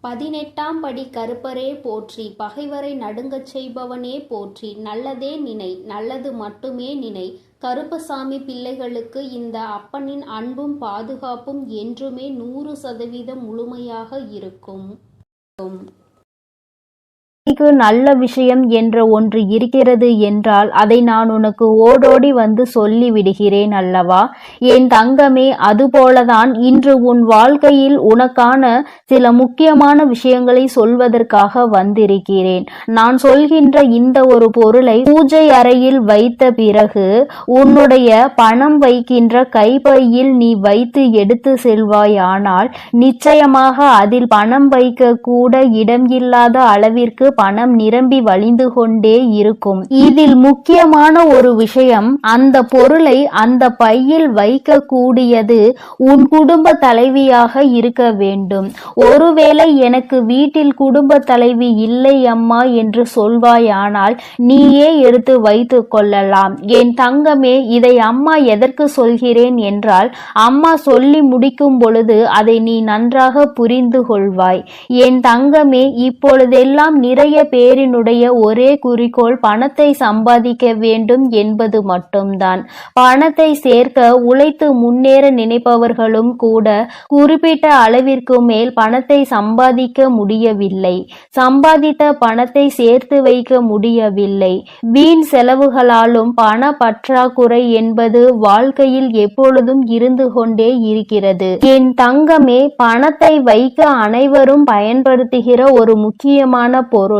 18ஆம் படி கருப்பரே போற்றி, பகைவரை நடுங்கச் செய்பவனே போற்றி, நல்லதே நினை, நல்லது மட்டுமே நினை. கருப்பசாமி பிள்ளைகளுக்கு இந்த அப்பனின் அன்பும் பாதுகாப்பும் என்றுமே 100% முழுமையாக இருக்கும். நல்ல விஷயம் என்ற ஒன்று இருக்கிறது என்றால் அதை நான் உனக்கு ஓடோடி வந்து சொல்லி விடுகிறேன் அல்லவா என் தங்கமே. அதுபோலதான் இன்று உன் வாழ்க்கையில் உனக்கான சில முக்கியமான விஷயங்களை சொல்வதற்காக வந்திருக்கிறேன். நான் சொல்கின்ற இந்த ஒரு பொருளை பூஜை அறையில் வைத்த பிறகு உன்னுடைய பணம் வைக்கின்ற கைப்பையில் நீ வைத்து எடுத்து செல்வாயானால் நிச்சயமாக அதில் பணம் வைக்க கூட இடம் இல்லாத அளவிற்கு பணம் நிரம்பி வழிந்து கொண்டே இருக்கும். இதில் முக்கியமான ஒரு விஷயம், அந்த பொருளை அந்த பையில் வைக்க கூடியது உன் குடும்ப தலைவியாக இருக்க வேண்டும். ஒருவேளை எனக்கு வீட்டில் குடும்ப தலைவி இல்லை அம்மா என்று சொல்வாயானால் நீயே எடுத்து வைத்து கொள்ளலாம். என் தங்கமே, இதை அம்மா எதற்கு சொல்கிறேன் என்றால், அம்மா சொல்லி முடிக்கும் பொழுது அதை நீ நன்றாக புரிந்து கொள்வாய். என் தங்கமே, இப்பொழுதெல்லாம் நிறைய பேரினுடைய ஒரே குறிக்கோள் பணத்தை சம்பாதிக்க வேண்டும் என்பது மட்டும்தான். பணத்தை சேர்க்க உழைத்து முன்னேற நினைப்பவர்களும் கூட குறிப்பிட்ட அளவிற்கு மேல் பணத்தை சம்பாதிக்க முடியவில்லை. சம்பாதித்த பணத்தை சேர்த்து வைக்க முடியவில்லை. வீண் செலவுகளாலும் பண பற்றாக்குறை என்பது வாழ்க்கையில் எப்பொழுதும் இருந்து கொண்டே இருக்கிறது. என் தங்கமே, பணத்தை வைக்க அனைவரும் பயன்படுத்துகிற ஒரு முக்கியமான பொருள்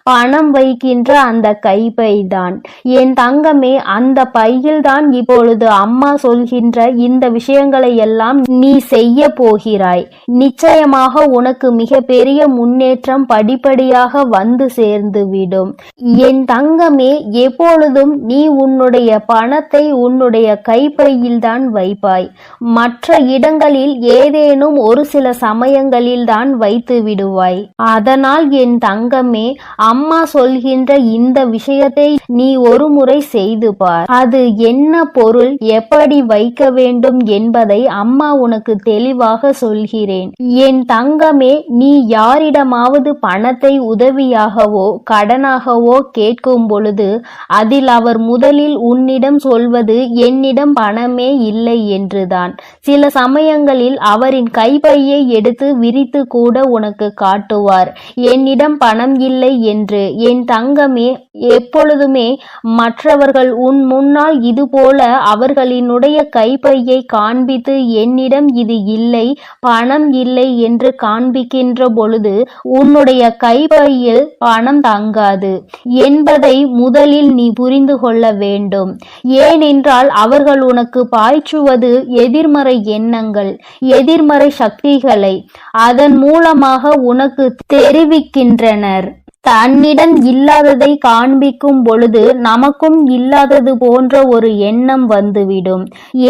பணம் வைக்கின்ற அந்த கைப்பைதான். என் தங்கமே, அந்த பையில்தான் இப்பொழுது அம்மா சொல்கின்ற இந்த விஷயங்களை எல்லாம் நீ செய்ய போகிறாய். நிச்சயமாக உனக்கு மிக பெரிய முன்னேற்றம் படிப்படியாக வந்து சேர்ந்துவிடும். என் தங்கமே, எப்பொழுதும் நீ உன்னுடைய பணத்தை உன்னுடைய கைப்பையில்தான் வைப்பாய். மற்ற இடங்களில் ஏதேனும் ஒரு சில சமயங்களில் தான் வைத்து விடுவாய். அதனால் என் தங்கமே, அம்மா சொல்கின்ற இந்த விஷயத்தை நீ ஒரு முறை செய்து பார். அது என்ன பொருள், எப்படி வைக்க வேண்டும் என்பதை அம்மா உனக்கு தெளிவாக சொல்கிறேன். என் தங்கமே, நீ யாரிடமாவது பணத்தை உதவியாகவோ கடனாகவோ கேட்கும் பொழுது அதில் அவர் முதலில் உன்னிடம் சொல்வது என்னிடம் பணமே இல்லை என்றுதான். சில சமயங்களில் அவரின் கைப்பையை எடுத்து விரித்து கூட உனக்கு காட்டுவார், என்னிடம் பணம் இல்லை என்று. என் தங்கமே, எப்பொழுதுமே மற்றவர்கள் உன் முன்னால் இதுபோல அவர்களினுடைய கைப்பையை காண்பித்து என்னிடம் இது இல்லை, பணம் இல்லை என்று காண்பிக்கின்ற பொழுது உன்னுடைய கைப்பையில் பணம் தங்காது என்பதை முதலில் நீ புரிந்து கொள்ள வேண்டும். ஏனென்றால் அவர்கள் உனக்கு பாய்ச்சுவது எதிர்மறை எண்ணங்கள், எதிர்மறை சக்திகளை அதன் மூலமாக உனக்கு தெரிவிக்கின்றனர். தன்னிடம் இல்லாததை காண்பிக்கும் பொழுது நமக்கும் இல்லாதது போன்ற ஒரு எண்ணம் வந்துவிடும்.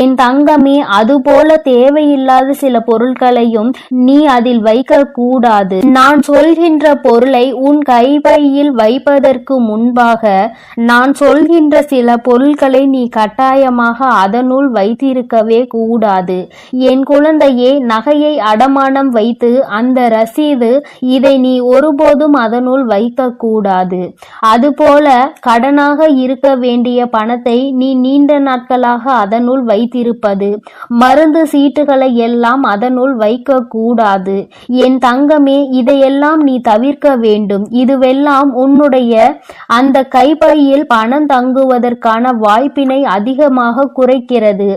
என் தங்கமே, அதுபோல தேவையில்லாத சில பொருட்களையும் நீ அதில் வைக்க கூடாது. நான் சொல்கின்ற பொருளை உன் கைப்பையில் வைப்பதற்கு முன்பாக நான் சொல்கின்ற சில பொருட்களை நீ கட்டாயமாக அதனுள் வைத்திருக்கவே கூடாது. என் குழந்தையே, நகையை அடமானம் வைத்து அந்த ரசீது, இதை நீ ஒருபோதும் அதனுள் வைக்கக்கூடாது. அதுபோல கடனாக இருக்க வேண்டிய பணத்தை நீ நீண்ட நாட்களாக அதனுள் வைத்திருப்பது, மருந்து சீட்டுகளை எல்லாம் அதனுள் வைக்க கூடாது. என் தங்கமே, இதையெல்லாம் நீ தவிர்க்க வேண்டும். இதுவெல்லாம் உன்னுடைய அந்த கைப்பையில் பணம் தங்குவதற்கான வாய்ப்பினை அதிகமாக குறைக்கிறது,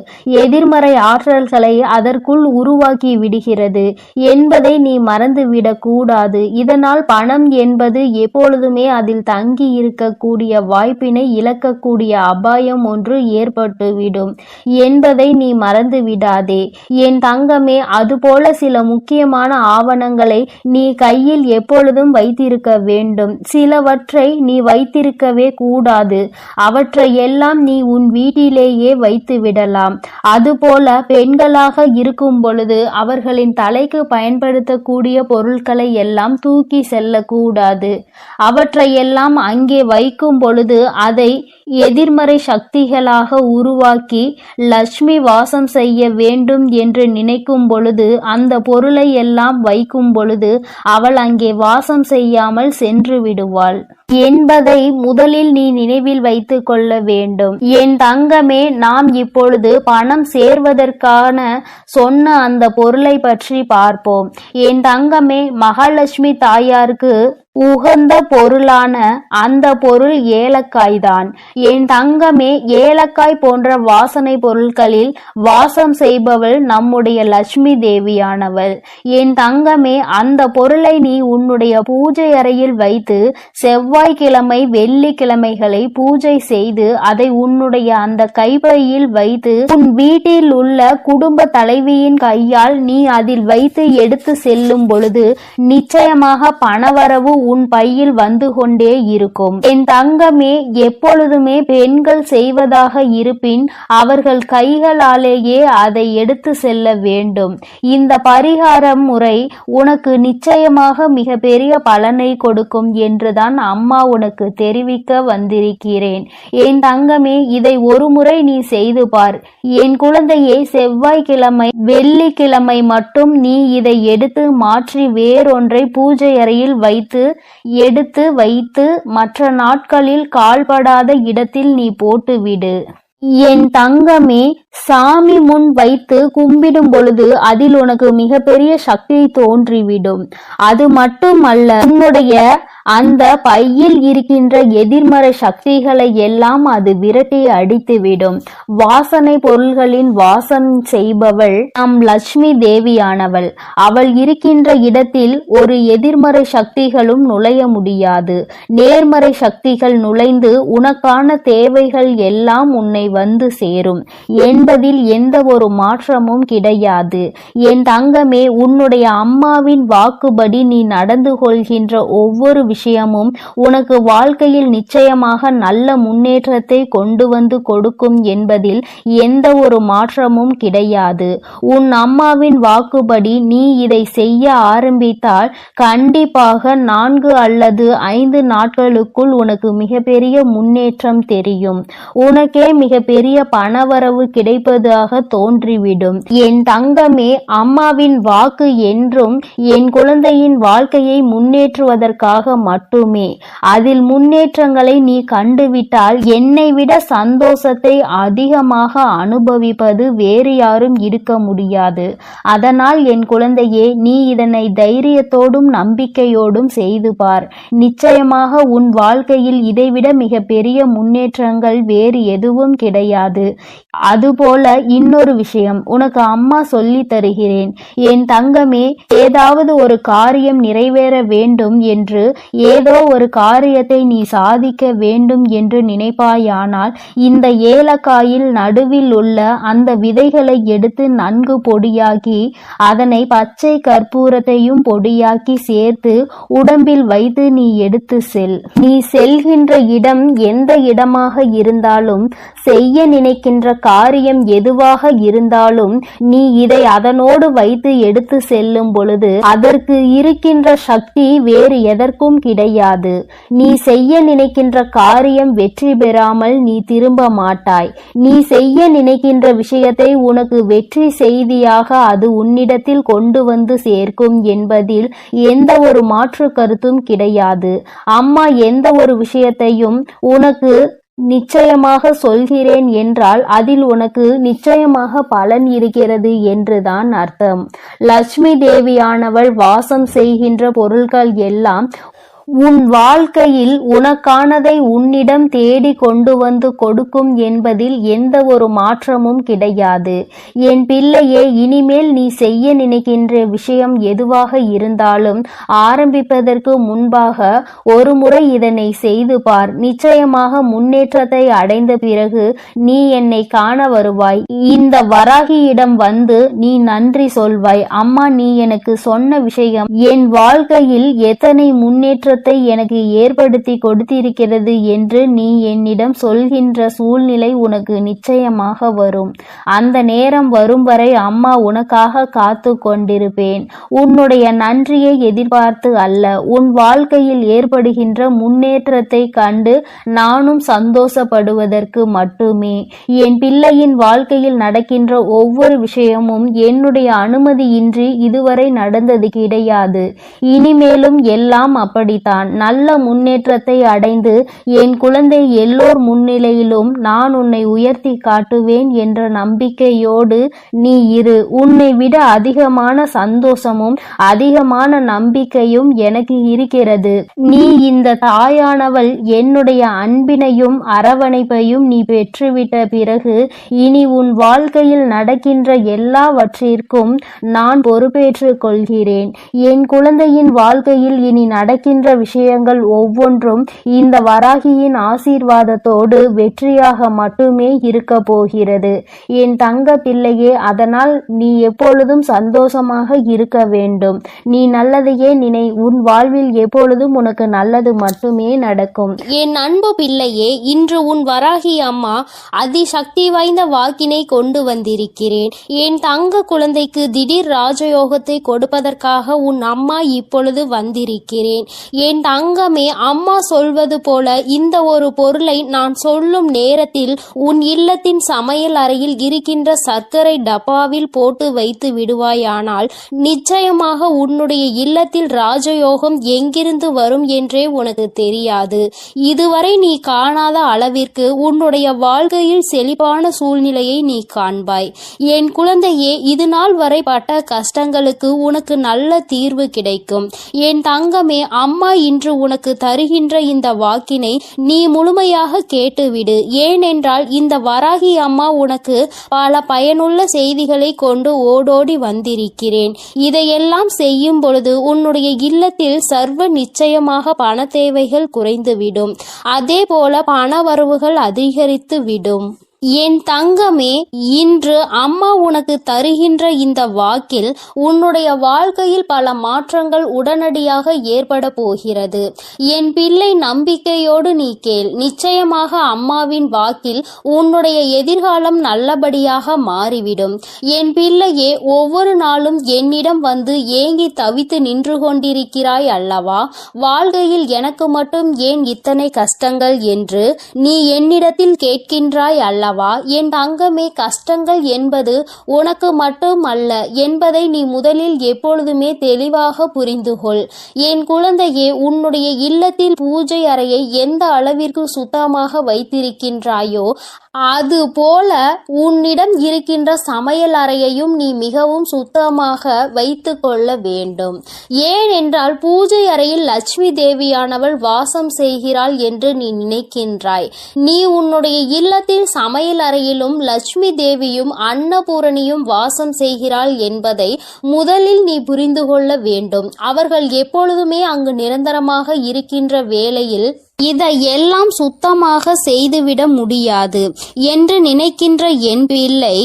எதிர்மறை ஆற்றல்களை அதற்குள் உருவாக்கி விடுகிறது என்பதை நீ மறந்துவிடக் கூடாது. இதனால் பணம் என்பது எப்பொழுதுமே அதில் தங்கி இருக்கக்கூடிய வாய்ப்பினை இழக்கக்கூடிய அபாயம் ஒன்று ஏற்பட்டுவிடும் என்பதை நீ மறந்து விடாதே. என் தங்கமே, அதுபோல சில முக்கியமான ஆவணங்களை நீ கையில் எப்பொழுதும் வைத்திருக்க வேண்டும். சிலவற்றை நீ வைத்திருக்கவே கூடாது. அவற்றை எல்லாம் நீ உன் வீட்டிலேயே வைத்து விடலாம். அதுபோல பெண்களாக இருக்கும் பொழுது அவர்களின் தலைக்கு பயன்படுத்தக்கூடிய பொருட்களை எல்லாம் தூக்கி செல்லக்கூடாது. அவற்றையெல்லாம் அங்கே வைக்கும் பொழுது அதை எதிர்மறை சக்திகளாக உருவாக்கி லட்சுமி வாசம் செய்ய வேண்டும் என்று நினைக்கும் பொழுது அந்த பொருளை எல்லாம் வைக்கும் பொழுது அவள் அங்கே வாசம் செய்யாமல் சென்று விடுவாள் என்பதை முதலில் நீ நினைவில் வைத்துக் கொள்ள வேண்டும். என் தங்கமே, நாம் இப்பொழுது பணம் சேர்வதற்கான சொன்ன அந்த பொருளை பற்றி பார்ப்போம். என் தங்கமே, மகாலட்சுமி தாயாருக்கு உகந்த பொருளான அந்த பொருள் ஏலக்காய் தான். என் தங்கமே, ஏலக்காய் போன்ற வாசனை பொருட்களில் வாசம் செய்பவள் நம்முடைய லட்சுமி தேவியானவள். என் தங்கமே, அந்த பொருளை நீ உன்னுடைய பூஜை அறையில் வைத்து செவ்வாய்க்கிழமை வெள்ளிக்கிழமைகளை பூஜை செய்து அதை உன்னுடைய அந்த கைப்பையில் வைத்து உன் வீட்டில் உள்ள குடும்ப தலைவியின் கையால் நீ அதில் வைத்து எடுத்து செல்லும் பொழுது நிச்சயமாக பணவரவு உன் பையில் வந்து கொண்டே இருக்கும். என் தங்கமே, எப்பொழுதுமே பெண்கள் செய்வதாக இருப்பின் அவர்கள் கைகளாலேயே அதை எடுத்து செல்ல வேண்டும். இந்த பரிகார முறை உனக்கு நிச்சயமாக மிக பெரிய பலனை கொடுக்கும் என்றுதான் அம்மா உனக்கு தெரிவிக்க வந்திருக்கிறேன். என் தங்கமே, இதை ஒரு முறை நீ செய்து பார். என் குழந்தையை செவ்வாய்க்கிழமை வெள்ளிக்கிழமை மட்டும் நீ இதை எடுத்து மாற்றி வேறொன்றை பூஜை அறையில் எடுத்து வைத்து மற்ற நாட்களில் கால்படாத இடத்தில் நீ போட்டுவிடு. என் தங்கமே, சாமி முன் வைத்து கும்பிடும் பொழுது அதில் உனக்கு மிகப்பெரிய சக்தி தோன்றிவிடும். அது மட்டுமல்ல, உன்னுடைய அந்த பையில் இருக்கின்ற எதிர்மறை சக்திகளை எல்லாம் அது விரட்டி அடித்துவிடும். வாசனை பொருள்களின் வாசம் செய்பவள் நம் லட்சுமி தேவியானவள். அவள் இருக்கின்ற இடத்தில் ஒரு எதிர்மறை சக்திகளும் நுழைய முடியாது. நேர்மறை சக்திகள் நுழைந்து உனக்கான தேவைகள் எல்லாம் உன்னை வந்து சேரும் என்பதில் எந்த ஒரு மாற்றமும் கிடையாது. என் தங்கமே, உன்னுடைய அம்மாவின் வாக்குப்படி நீ நடந்து கொள்கின்ற ஒவ்வொரு விஷயமும் உனக்கு வாழ்க்கையில் நிச்சயமாக நல்ல முன்னேற்றத்தை கொண்டு வந்து கொடுக்கும் என்பதில் எந்த ஒரு மாற்றமும் கிடையாது. உன் அம்மாவின் வாக்குப்படி நீ இதை செய்ய ஆரம்பித்தால் கண்டிப்பாக 4 அல்லது 5 நாட்களுக்குள் உனக்கு மிகப்பெரிய முன்னேற்றம் தெரியும். உனக்கே மிகப்பெரிய பணவரவு கிடைப்பதாக தோன்றிவிடும். என் தங்கமே, அம்மாவின் வாக்கு என்றும் என் குழந்தையின் வாழ்க்கையை முன்னேற்றுவதற்காக மட்டுமே. அதில் முன்னேற்றங்களை நீ கண்டுவிட்டால் என்னை விட சந்தோஷத்தை அதிகமாக அனுபவிப்பது வேறு யாரும் இருக்க முடியாது. அதனால் என் குழந்தையே, நீ இதனை தைரியத்தோடும் நம்பிக்கையோடும் செய்து பார். நிச்சயமாக உன் வாழ்க்கையில் இதைவிட மிக பெரிய முன்னேற்றங்கள் வேறு எதுவும் கிடையாது. அதுபோல இன்னொரு விஷயம் உனக்கு அம்மா சொல்லி தருகிறேன். என் தங்கமே, ஏதாவது ஒரு காரியம் நிறைவேற வேண்டும் என்று, ஏதோ ஒரு காரியத்தை நீ சாதிக்க வேண்டும் என்று நினைப்பாயானால் இந்த ஏலக்காயில் நடுவில் உள்ள அந்த விதைகளை எடுத்து நன்கு பொடியாக்கி அதனை பச்சை கற்பூரத்தையும் பொடியாக்கி சேர்த்து உடம்பில் வைத்து நீ எடுத்து செல். நீ செல்கின்ற இடம் எந்த இடமாக இருந்தாலும், செய்ய நினைக்கின்ற காரியம் எதுவாக இருந்தாலும், நீ இதை அதனோடு வைத்து எடுத்து செல்லும் பொழுது அதற்கு இருக்கின்ற சக்தி வேறு எதற்கும் கிடையாது. நீ செய்ய நினைக்கின்ற காரியம் வெற்றி பெறாமல் நீ திரும்ப மாட்டாய். நீ செய்ய நினைக்கின்ற விஷயத்தை உனக்கு வெற்றி செய்தியாக அது உன்னிடத்தில் கொண்டு வந்து சேர்க்கும் என்பதில் எந்த ஒரு மாற்று கருத்தும் கிடையாது. அம்மா எந்த ஒரு விஷயத்தையும் உனக்கு நிச்சயமாக சொல்கிறேன் என்றால் அதில் உனக்கு நிச்சயமாக பலன் இருக்கிறது என்றுதான் அர்த்தம். லட்சுமி தேவியானவள் வாசம் செய்கின்ற பொருட்கள் எல்லாம் உன் வாழ்க்கையில் உனக்கானதை உன்னிடம் தேடி கொண்டு வந்து கொடுக்கும் என்பதில் எந்த ஒரு மாற்றமும் கிடையாது. என் பிள்ளையே, இனிமேல் நீ செய்ய நினைக்கின்ற விஷயம் எதுவாக இருந்தாலும் ஆரம்பிப்பதற்கு முன்பாக ஒரு முறை இதனை செய்து பார். நிச்சயமாக முன்னேற்றத்தை அடைந்த பிறகு நீ என்னை காண வருவாய். இந்த வராகியிடம் வந்து நீ நன்றி சொல்வாய். அம்மா, நீ எனக்கு சொன்ன விஷயம் என் வாழ்க்கையில் எத்தனை முன்னேற்ற முன்னேற்றத்தை எனக்கு ஏற்படுத்தி கொடுத்திருக்கிறது என்று நீ என்னிடம் சொல்கின்ற சூழ்நிலை உனக்கு நிச்சயமாக வரும். அந்த நேரம் வரும் வரை அம்மா உனக்காக காத்து கொண்டிருப்பேன். உன்னுடைய நன்றியை எதிர்பார்த்து அல்ல, உன் வாழ்க்கையில் ஏற்படுகின்ற முன்னேற்றத்தை கண்டு நானும் சந்தோஷப்படுவதற்கு மட்டுமே. என் பிள்ளையின் வாழ்க்கையில் நடக்கின்ற ஒவ்வொரு விஷயமும் என்னுடைய அனுமதியின்றி இதுவரை நடந்தது கிடையாது. இனிமேலும் எல்லாம் அப்படித்தான். நல்ல முன்னேற்றத்தை அடைந்து என் குழந்தை எல்லோர் முன்னிலையிலும் நான் உன்னை உயர்த்தி காட்டுவேன் என்ற நம்பிக்கையோடு நீ இரு. உன்னை விட அதிகமான சந்தோஷமும் அதிகமான நம்பிக்கையும் எனக்கு இருக்கிறது. நீ இந்த தாயானவள் என்னுடைய அன்பினையும் அரவணைப்பையும் நீ பெற்றுவிட்ட பிறகு இனி உன் வாழ்க்கையில் நடக்கின்ற எல்லாவற்றிற்கும் நான் பொறுப்பேற்றுக் கொள்கிறேன். என் குழந்தையின் வாழ்க்கையில் இனி நடக்கின்ற விஷயங்கள் ஒவ்வொன்றும் இந்த வராகியின் ஆசீர்வாதத்தோடு வெற்றியாக மட்டுமே இருக்க போகிறது என் தங்க பிள்ளையே. அதனால் நீ எப்பொழுதும் சந்தோஷமாக இருக்க வேண்டும். நீ நல்லதையே நினை. உன் வாழ்வில் எப்பொழுதும் உனக்கு நல்லது மட்டுமே நடக்கும். என் அன்பு பிள்ளையே, இன்று உன் வராகி அம்மா அதிசக்தி வாய்ந்த வாக்கினை கொண்டு வந்திருக்கிறேன். என் தங்க குழந்தைக்கு திடீர் ராஜயோகத்தை கொடுப்பதற்காக உன் அம்மா இப்பொழுது வந்திருக்கிறேன். என் தங்கமே, அம்மா சொல்வது போல இந்த ஒரு பொருளை நான் சொல்லும் நேரத்தில் உன் இல்லத்தின் சமையல் அறையில் இருக்கின்ற சர்க்கரை டப்பாவில் போட்டு வைத்து விடுவாயானால் நிச்சயமாக உன்னுடைய இல்லத்தில் ராஜயோகம் எங்கிருந்து வரும் என்றே உனக்கு தெரியாது. இதுவரை நீ காணாத அளவிற்கு உன்னுடைய வாழ்க்கையில் செழிப்பான சூழ்நிலையை நீ காண்பாய். என் குழந்தையே, இது நாள் வரை பட்ட கஷ்டங்களுக்கு உனக்கு நல்ல தீர்வு கிடைக்கும். என் தங்கமே, அம்மா இன்று உனக்கு தருகின்ற இந்த வாக்கினை நீ முழுமையாக கேட்டுவிடு. ஏனென்றால் இந்த வராகி அம்மா உனக்கு பல பயனுள்ள செய்திகளை கொண்டு ஓடோடி வந்திருக்கிறேன். இதையெல்லாம் செய்யும் பொழுது உன்னுடைய இல்லத்தில் சர்வ நிச்சயமாக பண தேவைகள் குறைந்துவிடும். அதே போல பண வரவுகள் அதிகரித்து விடும். என் தங்கமே, இன்று அம்மா உனக்கு தருகின்ற இந்த வாக்கில் உன்னுடைய வாழ்க்கையில் பல மாற்றங்கள் உடனடியாக ஏற்பட போகிறது. என் பிள்ளை, நம்பிக்கையோடு நீ கேள். நிச்சயமாக அம்மாவின் வாக்கில் உன்னுடைய எதிர்காலம் நல்லபடியாக மாறிவிடும். என் பிள்ளையே, ஒவ்வொரு நாளும் என்னிடம் வந்து ஏங்கி தவித்து நின்று கொண்டிருக்கிறாய் அல்லவா? வாழ்க்கையில் எனக்கு மட்டும் ஏன் இத்தனை கஷ்டங்கள் என்று நீ என்னிடத்தில் கேட்கின்றாய் அல்லவா? என் தங்கமே, கஷ்டங்கள் என்பது உனக்கு மட்டும் அல்ல என்பதை நீ முதலில் எப்பொழுதுமே தெளிவாக புரிந்துகொள். என் குழந்தையே, உன்னுடைய இல்லத்தில் பூஜை அறையை எந்த அளவிற்கு சுத்தமாக வைத்திருக்கின்றாயோ அது போல உன்னிடம் இருக்கின்ற சமையல் அறையையும் நீ மிகவும் சுத்தமாக வைத்து கொள்ள வேண்டும். ஏனென்றால் பூஜை அறையில் லட்சுமி தேவியானவள் வாசம் செய்கிறாள் என்று நீ நினைக்கின்றாய். நீ உன்னுடைய இல்லத்தில் சமையல் அறையிலும் லட்சுமி தேவியும் அன்னபூரணியும் வாசம் செய்கிறாள் என்பதை முதலில் நீ புரிந்து கொள்ள வேண்டும். அவர்கள் எப்பொழுதுமே அங்கு நிரந்தரமாக இருக்கின்ற வேளையில் இதையெல்லாம் சுத்தமாக செய்துவிட முடியாது என்று நினைக்கின்ற என் பிள்ளை,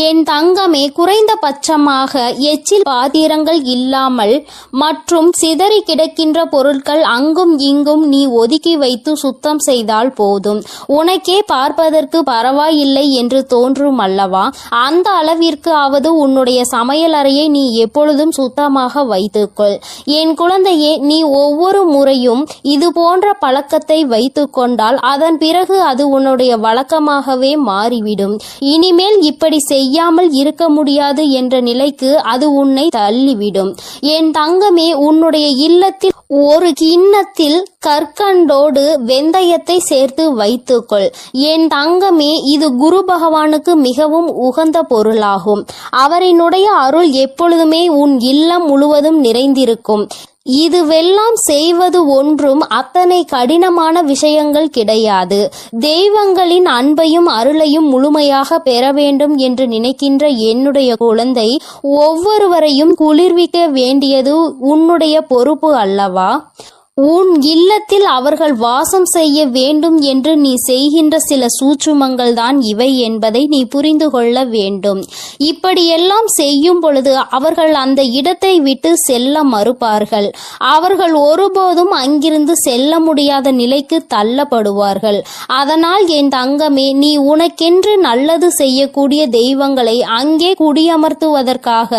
என் தங்கமே, குறைந்தபட்சமாக எச்சில் பாத்திரங்கள் இல்லாமல் மற்றும் சிதறி கிடக்கின்ற பொருட்கள் அங்கும் இங்கும் நீ ஒதுக்கி வைத்து சுத்தம் செய்தால் போதும். உனக்கே பார்ப்பதற்கு பரவாயில்லை என்று தோன்றும் அல்லவா? அந்த அளவிற்கு ஆவது உன்னுடைய சமையல் அறையை நீ எப்பொழுதும் சுத்தமாக வைத்துக்கொள். என் குழந்தையே, நீ ஒவ்வொரு முறையும் இது போன்ற பழக்கத்தை வைத்து கொண்டால் அதன் பிறகு அது உன்னுடைய வழக்கமாகவே மாறிவிடும். இனிமேல் இப்படி செய்யாமல் இருக்க முடியாது என்ற நிலைக்கு அது உன்னை தள்ளிவிடும். என் தங்கமே, உன்னுடைய இல்லத்தில் ஒரு கிண்ணத்தில் கற்கண்டோடு வெந்தயத்தை சேர்த்து வைத்துக்கொள். என் தங்கமே, இது குரு பகவானுக்கு மிகவும் உகந்த பொருளாகும். அவரினுடைய அருள் எப்பொழுதுமே உன் இல்லம் முழுவதும் நிறைந்திருக்கும். இதுவெல்லாம் செய்வது ஒன்றும் அத்தனை கடினமான விஷயங்கள் கிடையாது. தெய்வங்களின் அன்பையும் அருளையும் முழுமையாக பெற வேண்டும் என்று நினைக்கின்ற என்னுடைய குழந்தை, ஒவ்வொருவரையும் குளிர்விக்க வேண்டியது உன்னுடைய பொறுப்பு அல்லவா? உன் இல்லத்தில் அவர்கள் வாசம் செய்ய வேண்டும் என்று நீ செய்கின்ற சில சூட்சுமங்கள் தான் இவை என்பதை நீ புரிந்து கொள்ள வேண்டும். இப்படியெல்லாம் செய்யும் பொழுது அவர்கள் அந்த இடத்தை விட்டு செல்ல மறுப்பார்கள். அவர்கள் ஒருபோதும் அங்கிருந்து செல்ல முடியாத நிலைக்கு தள்ளப்படுவார்கள். அதனால் என் தங்கமே, நீ உனக்கென்று நல்லது செய்யக்கூடிய தெய்வங்களை அங்கே குடியமர்த்துவதற்காக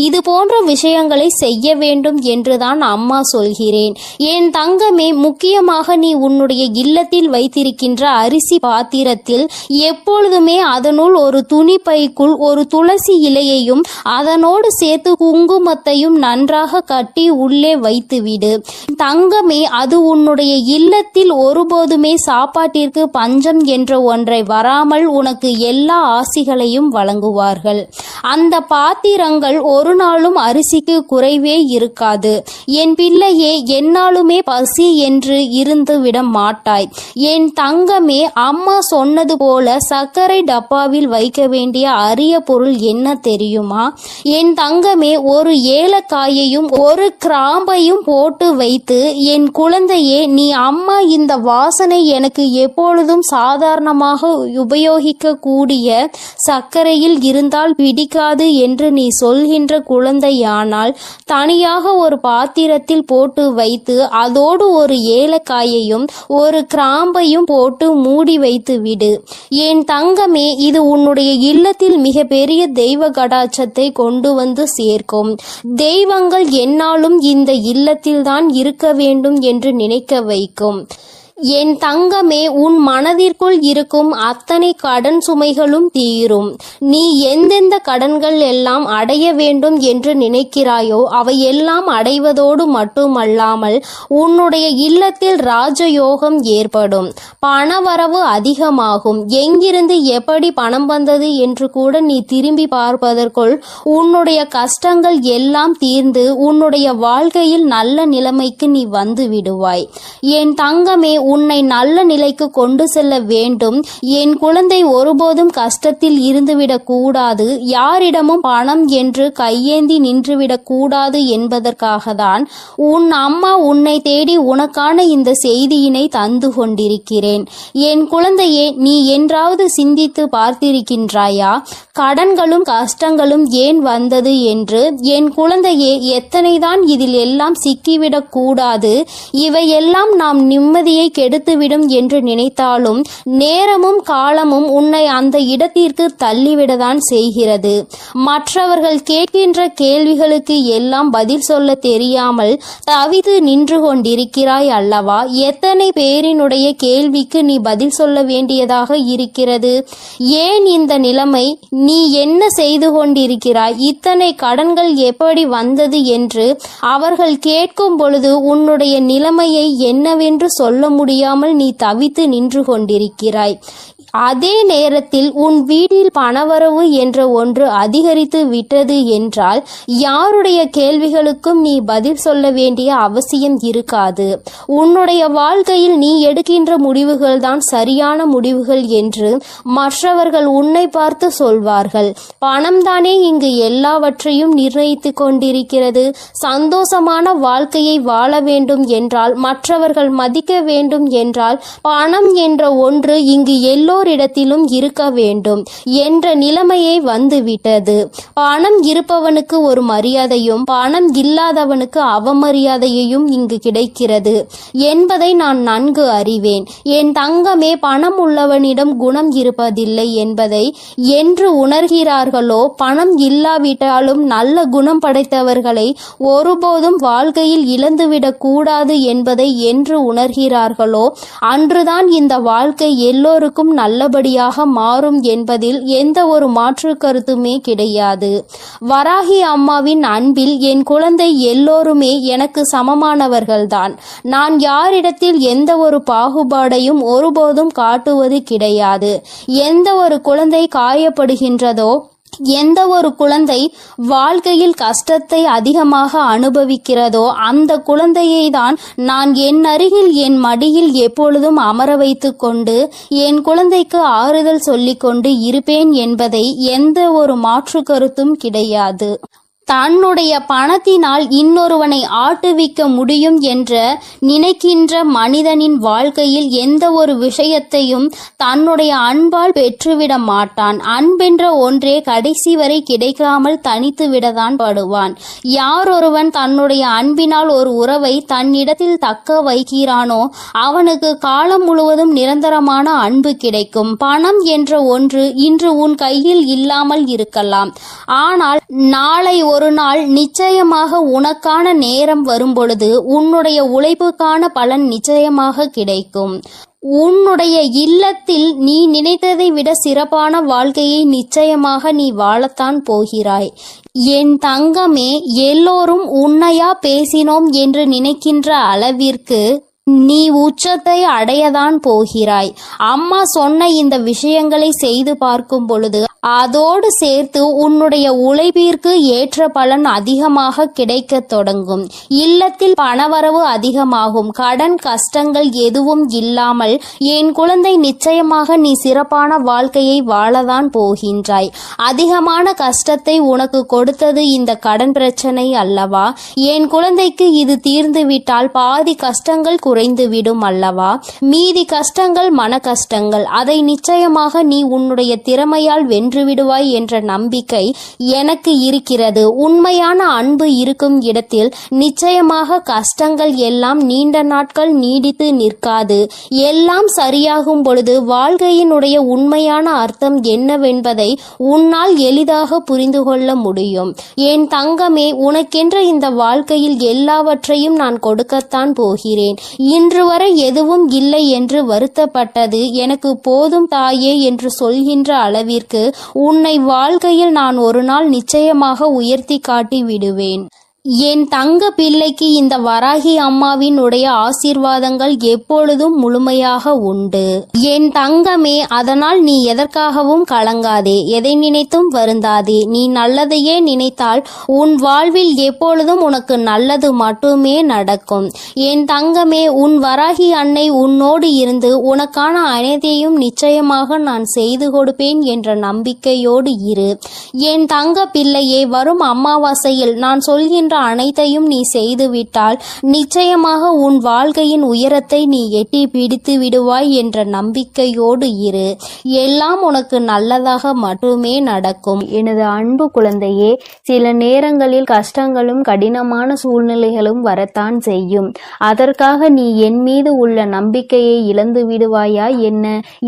இது போன்ற விஷயங்களை செய்ய வேண்டும் என்றுதான் அம்மா சொல்கிறேன். என் தங்கமே, முக்கியமாக நீ உன்னுடைய இல்லத்தில் வைத்திருக்கின்ற அரிசி பாத்திரத்தில் எப்பொழுதுமே அதனுள் ஒரு துணி பைக்குள் ஒரு துளசி இலையையும் அதனோடு சேர்த்து குங்குமத்தையும் நன்றாக கட்டி உள்ளே வைத்துவிடு. தங்கமே, அது உன்னுடைய இல்லத்தில் ஒருபோதுமே சாப்பாட்டிற்கு பஞ்சம் என்ற ஒன்றை வராமல் உனக்கு எல்லா ஆசிகளையும் வழங்குவார்கள். அந்த பாத்திரங்கள் ஒரு நாளும் அரிசிக்கு குறைவே இருக்காது. என் பிள்ளையே, என்னாலுமே பசி என்று இருந்து விட மாட்டாய். என் தங்கமே, அம்மா சொன்னது போல சர்க்கரை டப்பாவில் வைக்க வேண்டிய அரிய பொருள் என்ன தெரியுமா? என் தங்கமே, ஒரு ஏலக்காயையும் ஒரு கிராம்பையும் போட்டு வைத்து, என் குழந்தையே, நீ அம்மா இந்த வாசனை எனக்கு எப்பொழுதும் சாதாரணமாக உபயோகிக்க கூடிய சர்க்கரையில் இருந்தால் பிடிக்காது என்று நீ சொல்கின்ற குழந்தையானால் தனியாக ஒரு பாத்திரத்தில் போட்டு வைத்து அதோடு ஒரு ஏலக்காயையும் ஒரு கிராம்பையும் போட்டு மூடி வைத்து விடு. என் தங்கமே, இது உன்னுடைய இல்லத்தில் மிக பெரிய தெய்வ கடாட்சத்தை கொண்டு வந்து சேர்க்கும். தெய்வங்கள் என்னாலும் இந்த இல்லத்தில்தான் இருக்க வேண்டும் என்று நினைக்க வைக்கும். என் தங்கமே, உன் மனதிற்குள் இருக்கும் அத்தனை கடன் சுமைகளும் தீரும். நீ எந்தெந்த கடன்கள் எல்லாம் அடைய வேண்டும் என்று நினைக்கிறாயோ அவை எல்லாம் அடைவதோடு மட்டுமல்லாமல் உன்னுடைய இல்லத்தில் ராஜயோகம் ஏற்படும். பணவரவு அதிகமாகும். எங்கிருந்து எப்படி பணம் வந்தது என்று கூட நீ திரும்பி பார்ப்பதற்குள் உன்னுடைய கஷ்டங்கள் எல்லாம் தீர்ந்து உன்னுடைய வாழ்க்கையில் நல்ல நிலைமைக்கு நீ வந்து விடுவாய். என் தங்கமே, உன்னை நல்ல நிலைக்கு கொண்டு செல்ல வேண்டும். என் குழந்தை ஒருபோதும் கஷ்டத்தில் இருந்துவிடக் கூடாது. யாரிடமும் பணம் என்று கையேந்தி நின்றுவிடக் கூடாது என்பதற்காக தான் உன் அம்மா உன்னை தேடி உனக்கான இந்த செய்தியினை தந்து கொண்டிருக்கிறேன். என் குழந்தையே, நீ என்றாவது சிந்தித்து பார்த்திருக்கின்றாயா கடன்களும் கஷ்டங்களும் ஏன் வந்தது என்று? என் குழந்தையே, எத்தனைதான் இதில் எல்லாம் சிக்கிவிடக் கூடாது. இவையெல்லாம் நாம் நிம்மதியை கெடுத்துவிடும் என்று நினைத்தாலும் நேரமும் காலமும் உன்னை அந்த இடத்திற்கு தள்ளிவிடதான் செய்கிறது. மற்றவர்கள் கேட்கின்ற கேள்விகளுக்கு எல்லாம் பதில் சொல்ல தெரியாமல் தவித்து நின்று கொண்டிருக்கிறாய் அல்லவா? எத்தனை பேரினுடைய கேள்விக்கு நீ பதில் சொல்ல வேண்டியதாக இருக்கிறது? ஏன் இந்த நிலைமை? நீ என்ன செய்து கொண்டிருக்கிறாய்? இத்தனை கடன்கள் எப்படி வந்தது என்று அவர்கள் கேட்கும் பொழுது உன்னுடைய நிலைமையை என்னவென்று சொல்ல முடியாமல் நீ தவித்து நின்று கொண்டிருக்கிறாய். அதே நேரத்தில் உன் வீட்டில் பணவரவு என்ற ஒன்று அதிகரித்து விட்டது என்றால் யாருடைய கேள்விகளுக்கும் நீ பதில் சொல்ல வேண்டிய அவசியம் இருக்காது. உன்னுடைய வாழ்க்கையில் நீ எடுக்கின்ற முடிவுகள் தான் சரியான முடிவுகள் என்று மற்றவர்கள் உன்னை பார்த்து சொல்வார்கள். பணம் தானே இங்கு எல்லாவற்றையும் நிர்ணயித்து கொண்டிருக்கிறது. சந்தோஷமான வாழ்க்கையை வாழ வேண்டும் என்றால், மற்றவர்கள் மதிக்க வேண்டும் என்றால், பணம் என்ற ஒன்று இங்கு எல்லோரிடத்திலும் இருக்க வேண்டும் என்ற நிலைமையை வந்துவிட்டது. பணம் இருப்பவனுக்கு ஒரு மரியாதையும் பணம் இல்லாதவனுக்கு அவமரியாதையையும் இங்கு கிடைக்கிறது என்பதை நான் நன்கு அறிவேன். என் தங்கமே, பணம் உள்ளவனிடம் குணம் இருப்பதில்லை என்பதை என்று உணர்கிறார்களோ, பணம் இல்லாவிட்டாலும் நல்ல குணம் படைத்தவர்களை ஒருபோதும் வாழ்க்கையில் இழந்துவிடக் கூடாது என்பதை என்று உணர்கிறார்களோ அன்றுதான் இந்த வாழ்க்கை எல்லோருக்கும் நல்லபடியாக மாறும் என்பதில் எந்த ஒரு மாற்று கருத்துமே கிடையாது. வராகி அம்மாவின் அன்பில் என் குழந்தை எல்லோருமே எனக்கு சமமானவர்கள்தான். நான் யாரிடத்தில் எந்த ஒரு பாகுபாடையும் ஒருபோதும் காட்டுவது கிடையாது. எந்த ஒரு குழந்தை காயப்படுகின்றதோ, எந்த ஒரு குழந்தை வாழ்க்கையில் கஷ்டத்தை அதிகமாக அனுபவிக்கிறதோ அந்த குழந்தையை தான் நான் என் அருகில் என் மடியில் எப்பொழுதும் அமர வைத்து கொண்டு என் குழந்தைக்கு ஆறுதல் சொல்லிக்கொண்டு இருப்பேன் என்பதை எந்த ஒரு மாற்று கருத்தும் கிடையாது. தன்னுடைய பணத்தினால் இன்னொருவனை ஆட்டுவிக்க முடியும் என்ற நினைக்கின்ற மனிதனின் வாழ்க்கையில் எந்த ஒரு விஷயத்தையும் தன்னுடைய அன்பால் பெற்றுவிட மாட்டான். அன்பென்ற ஒன்றே கடைசி வரை கிடைக்காமல் தனித்து விடத்தான் படுவான். யார் ஒருவன் தன்னுடைய அன்பினால் ஒரு உறவை தன்னிடத்தில் தக்க வைக்கிறானோ அவனுக்கு காலம் முழுவதும் நிரந்தரமான அன்பு கிடைக்கும். பணம் என்ற ஒன்று இன்று உன் கையில் இல்லாமல் இருக்கலாம், ஆனால் நாளை ஒரு நாள் நிச்சயமாக உனக்கான நேரம் வரும்பொழுது உன்னுடைய உழைப்புக்கான பலன் நிச்சயமாக கிடைக்கும். உன்னுடைய இல்லத்தில் நீ நினைத்ததை விட சிறப்பான வாழ்க்கையை நிச்சயமாக நீ வாழத்தான் போகிறாய். என் தங்கமே, எல்லோரும் உன்னையா பேசினோம் என்று நினைக்கின்ற அளவிற்கு நீ உச்சத்தை அடையதான் போகிறாய். அம்மா சொன்ன இந்த விஷயங்களை செய்து பார்க்கும் பொழுது அதோடு சேர்த்து உன்னுடைய உழைப்பிற்கு ஏற்ற பலன் அதிகமாக கிடைக்க தொடங்கும். இல்லத்தில் பணவரவு அதிகமாகும். கடன் கஷ்டங்கள் எதுவும் இல்லாமல் என் குழந்தை நிச்சயமாக நீ சிறப்பான வாழ்க்கையை வாழதான் போகின்றாய். அதிகமான கஷ்டத்தை உனக்கு கொடுத்தது இந்த கடன் பிரச்சனை அல்லவா? என் குழந்தைக்கு இது தீர்ந்துவிட்டால் பாதி கஷ்டங்கள் குறைந்துவிடும் அல்லவா? மீதி கஷ்டங்கள் மன கஷ்டங்கள். அதை நிச்சயமாக நீ உன்னுடைய திறமையால் வென்று விடுவாய் என்ற நம்பிக்கை எனக்கு இருக்கிறது. உண்மையான அன்பு இருக்கும் இடத்தில் நிச்சயமாக கஷ்டங்கள் எல்லாம் நீண்ட நாட்கள் நீடித்து நிற்காது. எல்லாம் சரியாகும் பொழுது வாழ்க்கையினுடைய உண்மையான அர்த்தம் என்னவென்பதை உன்னால் எளிதாக புரிந்து கொள்ள முடியும். என் தங்கமே, உனக்கென்ற இந்த வாழ்க்கையில் எல்லாவற்றையும் நான் கொடுக்கத்தான் போகிறேன். இன்று வரை எதுவும் இல்லை என்று வருத்தப்பட்டது எனக்கு போதும் தாயே என்று சொல்கின்ற அளவிற்கு உன்னை வாழ்க்கையில் நான் ஒரு நாள் நிச்சயமாக உயர்த்தி காட்டி விடுவேன். என் தங்க பிள்ளைக்கு இந்த வராகி அம்மாவின் உடைய ஆசீர்வாதங்கள் எப்பொழுதும் முழுமையாக உண்டு. என் தங்கமே, அதனால் நீ எதற்காகவும் கலங்காதே, எதை நினைத்தும் வருந்தாதே. நீ நல்லதையே நினைத்தால் உன் வாழ்வில் எப்பொழுதும் உனக்கு நல்லது மட்டுமே நடக்கும். என் தங்கமே, உன் வராகி அன்னை உன்னோடு இருந்து உனக்கான அனைத்தையும் நிச்சயமாக நான் செய்து கொடுப்பேன் என்ற நம்பிக்கையோடு இரு. என் தங்க பிள்ளையே, வரும் அமாவாசையில் நான் சொல்கின்ற அனைத்தையும் நீ செய்துவிட்டால் நிச்சயமாக உன் வாழ்க்கையின் உயரத்தை நீ எட்டி பிடித்து விடுவாய் என்ற நம்பிக்கையோடு இரு. எல்லாம் உனக்கு நல்லதாக மட்டுமே நடக்கும். எனது அன்பு குழந்தையே, சில நேரங்களில் கஷ்டங்களும் கடினமான சூழ்நிலைகளும் வரத்தான் செய்யும். அதற்காக நீ என் மீது உள்ள நம்பிக்கையை இழந்து விடுவாயா என்ன?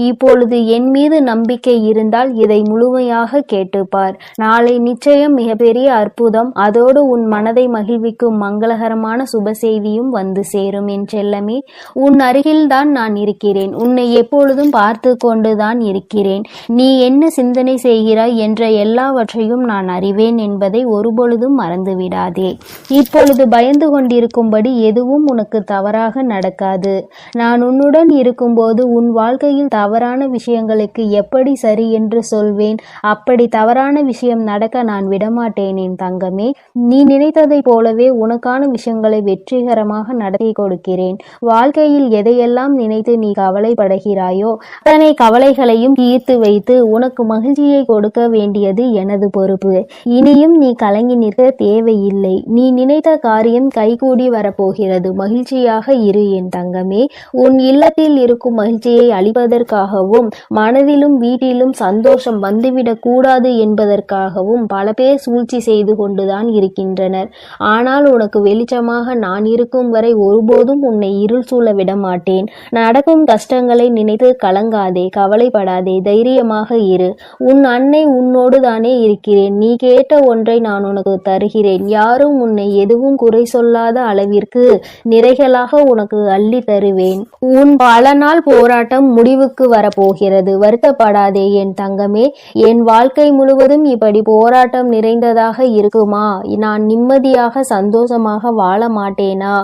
இப்பொழுது என் மீது நம்பிக்கை இருந்தால் இதை முழுமையாக கேட்டுப்பார். நாளை நிச்சயம் மிகப்பெரிய அற்புதம், அதோடு உன் மனதை மகிழ்விக்கும் மங்களகரமான சுப செய்தியும் வந்து சேரும். என் செல்லமே, உன் அருகில்தான் நான் இருக்கிறேன். உன்னை எப்பொழுதும் பார்த்து கொண்டுதான் இருக்கிறேன். நீ என்ன சிந்தனை செய்கிறாய் என்ற எல்லாவற்றையும் நான் அறிவேன் என்பதை ஒருபொழுதும் மறந்துவிடாதே. இப்பொழுது பயந்து கொண்டிருக்கும்படி எதுவும் உனக்கு தவறாக நடக்காது. நான் உன்னுடன் இருக்கும்போது உன் வாழ்க்கையில் தவறான விஷயங்களுக்கு எப்படி சரி என்று சொல்வேன். அப்படி தவறான விஷயம் நடக்க நான் விடமாட்டேன். என் தங்கமே, நீ நினைத்ததை போலவே உனக்கான விஷயங்களை வெற்றிகரமாக நடத்தி கொடுக்கிறேன். வாழ்க்கையில் எதையெல்லாம் நினைத்து நீ கவலைப்படுகிறாயோ அத்தனை கவலைகளையும் தீர்த்து வைத்து உனக்கு மகிழ்ச்சியை கொடுக்க வேண்டியது எனது பொறுப்பு. இனியும் நீ கலங்கி நிற்க தேவையில்லை. நீ நினைத்த காரியம் கைகூடி வரப்போகிறது. மகிழ்ச்சியாக இரு என் தங்கமே. உன் இல்லத்தில் இருக்கும் மகிழ்ச்சியை அளிப்பதற்காகவும் மனதிலும் வீட்டிலும் சந்தோஷம் வந்துவிடக் கூடாது என்பதற்காகவும் பல பேர் சூழ்ச்சி செய்து கொண்டுதான் இருக்கின்றனர். ஆனால் உனக்கு வெளிச்சமாக நான் இருக்கும் வரை ஒருபோதும் உன்னை இருள் சூழ விட மாட்டேன். நடக்கும் கஷ்டங்களை நினைத்து கலங்காதே, கவலைப்படாதே, தைரியமாக இரு. உன் அன்னை உன்னோடு தானே இருக்கிறேன். நீ கேட்ட ஒன்றை நான் உனக்கு தருகிறேன். யாரும் உன்னை எதுவும் குறை சொல்லாத அளவிற்கு நிறைகளாக உனக்கு அள்ளி தருவேன். உன் பல நாள் போராட்டம் முடிவுக்கு வரப்போகிறது. வருத்தப்படாதே என் தங்கமே. என் வாழ்க்கை முழுவதும் இப்படி போராட்டம் நிறைந்ததாக இருக்குமா? நான் நிம்மதி நிம்மதியாக சந்தோஷமாக வாழ மாட்டேனா?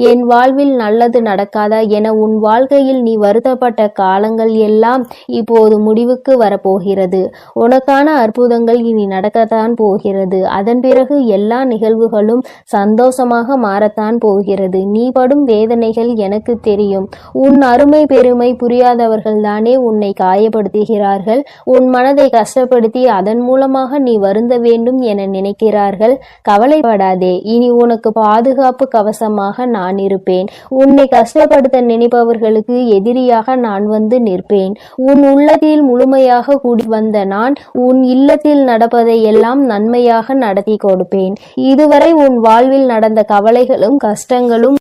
என் வாழ்வில் நல்லது நடக்காதா என உன் வாழ்க்கையில் நீ வருத்தப்பட்ட காலங்கள் எல்லாம் இப்போது முடிவுக்கு வரப்போகிறது. உனக்கான அற்புதங்கள் இனி நடக்கத்தான் போகிறது. அதன் பிறகு எல்லா நிகழ்வுகளும் சந்தோஷமாக மாறத்தான் போகிறது. நீ படும் வேதனைகள் எனக்கு தெரியும். உன் அருமை பெருமை புரியாதவர்கள் தானே உன்னை காயப்படுத்துகிறார்கள். உன் மனதை கஷ்டப்படுத்தி அதன் மூலமாக நீ வருந்த வேண்டும் என நினைக்கிறார்கள். கவலைப்படாதே, இனி உனக்கு பாதுகாப்பு கவசமாக நான் இருப்பேன். உன்னை கஷ்டப்படுத்த நினைப்பவர்களுக்கு எதிரியாக நான் வந்து நிற்பேன். உன் உள்ளத்தில் முழுமையாக கூடி வந்த நான் உன் இல்லத்தில் நடப்பதை எல்லாம் நன்மையாக நடத்தி கொடுப்பேன். இதுவரை உன் வாழ்வில் நடந்த கவலைகளும் கஷ்டங்களும்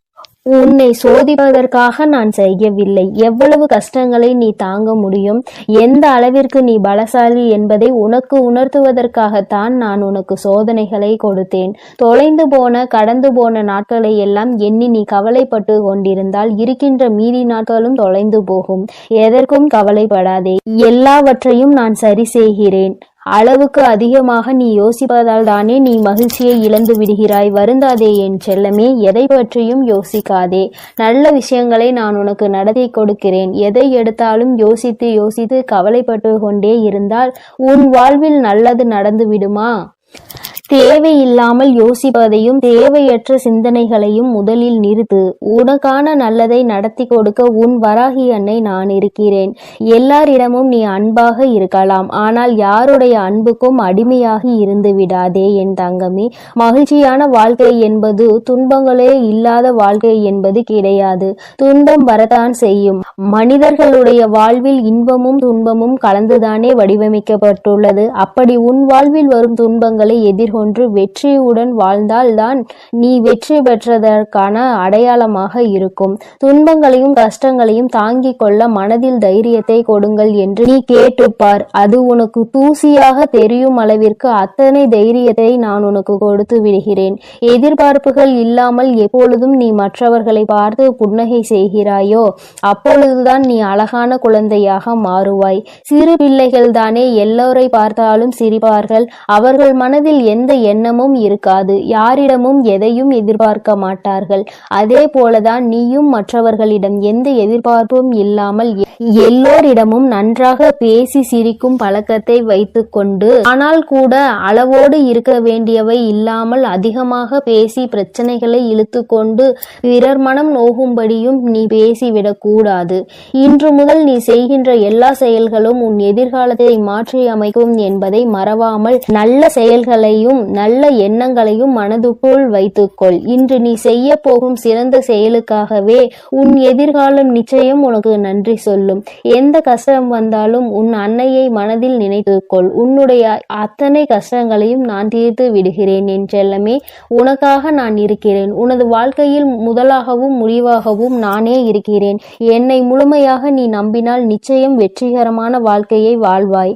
உன்னை சோதிப்பதற்காக நான் செய்யவில்லை. எவ்வளவு கஷ்டங்களை நீ தாங்க முடியும், எந்த அளவிற்கு நீ பலசாலி என்பதை உனக்கு உணர்த்துவதற்காகத்தான் நான் உனக்கு சோதனைகளை கொடுத்தேன். தொலைந்து போன கடந்து போன நாட்களை எல்லாம் எண்ணி நீ கவலைப்பட்டு கொண்டிருந்தால் இருக்கின்ற மீதி நாட்களும் தொலைந்து போகும். எதற்கும் கவலைப்படாதே, எல்லாவற்றையும் நான் சரி செய்கிறேன். அளவுக்கு அதிகமாக நீ யோசிப்பதால் தானே நீ மகிழ்ச்சியை இழந்து விடுகிறாய். வருந்தாதே என் செல்லமே, எதை பற்றியும் யோசிக்காதே. நல்ல விஷயங்களை நான் உனக்கு நடத்தி கொடுக்கிறேன். எதை எடுத்தாலும் யோசித்து யோசித்து கவலைப்பட்டு கொண்டே இருந்தால் உன் வாழ்வில் நல்லது நடந்து விடுமா? தேவையில்லாமல் யோசிப்பதையும் தேவையற்ற சிந்தனைகளையும் முதலில் நிறுத்து. உனக்கான நல்லதை நடத்தி கொடுக்க உன் வராகி அன்னை நான் இருக்கிறேன். எல்லாரிடமும் நீ அன்பாக இருக்கலாம், ஆனால் யாருடைய அன்புக்கும் அடிமையாகி இருந்து விடாதே என் தங்கமே. மகிழ்ச்சியான வாழ்க்கை என்பது துன்பங்களே இல்லாத வாழ்க்கை என்பது கிடையாது. துன்பம் வரத்தான் செய்யும். மனிதர்களுடைய வாழ்வில் இன்பமும் துன்பமும் கலந்துதானே வடிவமைக்கப்பட்டுள்ளது. அப்படி உன் வாழ்வில் வரும் துன்பங்களை எதிர்கொண்டு வெற்றியுடன் வாழ்ந்தால்தான் நீ வெற்றி பெற்றதற்கான அடையாளமாக இருக்கும். துன்பங்களையும் கஷ்டங்களையும் தாங்கிக் கொள்ள மனதில் தைரியத்தை கொடுங்கள் என்று நீ கேட்டுப்பார். அது உனக்கு தூசியாக தெரியும் அளவிற்கு அத்தனை தைரியத்தை நான் உனக்கு கொடுத்து விடுகிறேன். எதிர்பார்ப்புகள் இல்லாமல் எப்பொழுதும் நீ மற்றவர்களை பார்த்து புன்னகை செய்கிறாயோ அப்பொழுதுதான் நீ அழகான குழந்தையாக மாறுவாய். சிறு பிள்ளைகள் தானே எல்லோரை பார்த்தாலும் சிரிப்பார்கள். அவர்கள் மனதில் எந்த எண்ணமும் இருக்காது. யாரிடமும் எதையும் எதிர்பார்க்க மாட்டார்கள். அதே போலதான் நீயும் மற்றவர்களிடம் எந்த எதிர்பார்ப்பும் இல்லாமல் எல்லோரிடமும் நன்றாக பேசி சிரிக்கும் பழக்கத்தை வைத்துக் கொண்டு, ஆனால் கூட அளவோடு இருக்க வேண்டியவை இல்லாமல் அதிகமாக பேசி பிரச்சனைகளை இழுத்து கொண்டு பிறர் மனம் நோகும்படியும் நீ பேசிவிடக் கூடாது. இன்று முதல் நீ செய்கின்ற எல்லா செயல்களும் உன் எதிர்காலத்தை மாற்றி அமைக்கும் என்பதை மறவாமல் நல்ல செயல்களையும் நல்ல எண்ணங்களையும் மனதுக்குள் வைத்துக்கொள். இன்று நீ செய்ய போகும் சிறந்த செயலுக்காகவே உன் எதிர்காலம் நிச்சயம் உனக்கு நன்றி சொல்லும். எந்த கஷ்டம் வந்தாலும் உன் அன்னையை மனதில் நினைத்துக்கொள். உன்னுடைய அத்தனை கஷ்டங்களையும் நான் தீர்த்து விடுகிறேன் என் செல்லமே. உனக்காக நான் இருக்கிறேன். உனது வாழ்க்கையில் முதலாகவும் முடிவாகவும் நானே இருக்கிறேன். என்னை முழுமையாக நீ நம்பினால் நிச்சயம் வெற்றிகரமான வாழ்க்கையை வாழ்வாய்.